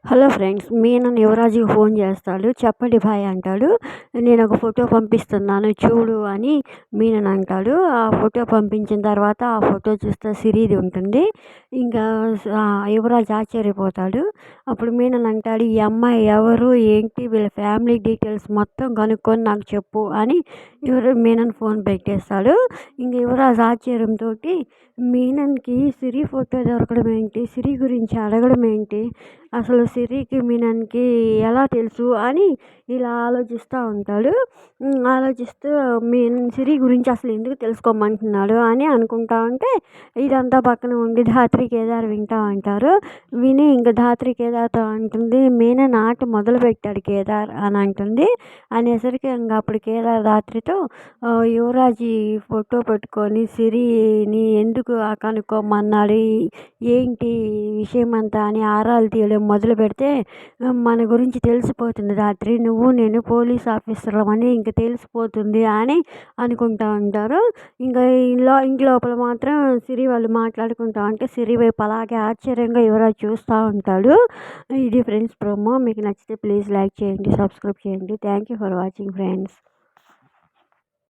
Hello friends, Menon యువరాజుకి phone చేస్తాడు. చెప్పండి భాయ్ అంటాడు. నేను ఒక ఫోటో పంపిస్తున్నాను చూడు అని మీనన్ అంటాడు. ఆ ఫోటో పంపించిన తర్వాత ఆ ఫోటో చూస్తే సిరిది ఉంటుంది. ఇంకా యువరాజు ఆశ్చర్యపోతాడు. అప్పుడు మీనన్ అంటాడు, ఈ అమ్మాయి ఎవరు, ఏంటి, వీళ్ళ ఫ్యామిలీ డీటెయిల్స్ మొత్తం కనుక్కొని నాకు చెప్పు అని మీనన్ ఫోన్ పెట్టేస్తాడు. ఇంక యువరాజు ఆశ్చర్యంతో మీనన్కి సిరి ఫోటో దొరకడం ఏంటి, సిరి గురించి అడగడం ఏంటి, అసలు సిరికి మీనన్కి ఎలా తెలుసు అని ఇలా ఆలోచిస్తూ ఉంటాడు. ఆలోచిస్తూ మీనన్ సిరి గురించి అసలు ఎందుకు తెలుసుకోమంటున్నాడు అని అనుకుంటా ఉంటే ఇదంతా పక్కన ఉండి ధాత్రి కేదార్ వింటూ ఉంటారు. విని ఇంక ధాత్రి కేదార్తో అంటుంది, మీనన్ ఆట మొదలు పెట్టాడు కేదార్ అని అంటుంది. అనేసరికి ఇంకా అప్పుడు కేదార్ ధాత్రితో యువరాజు ఫోటో పెట్టుకొని సిరిని ఎందుకు కనుక్కోమన్నాడు, ఏంటి విషయం అంతా అని ఆరాలు తీయడం మొదలు పెడితే మన గురించి తెలిసిపోతుంది ధాత్రి, నువ్వు నేను పోలీస్ ఆఫీసర్లమని ఇంక తెలిసిపోతుంది అని అనుకుంటా ఉంటారు. ఇంకా ఇంట్లోపల మాత్రం సిరి వాళ్ళు మాట్లాడుకుంటా ఉంటే సిరి వైపు అలాగే ఆశ్చర్యంగా యువరాజు చూస్తూ ఉంటాడు. ఇది ఫ్రెండ్స్ ప్రోమో. మీకు నచ్చితే ప్లీజ్ లైక్ చేయండి, సబ్స్క్రైబ్ చేయండి. Thank you for watching friends.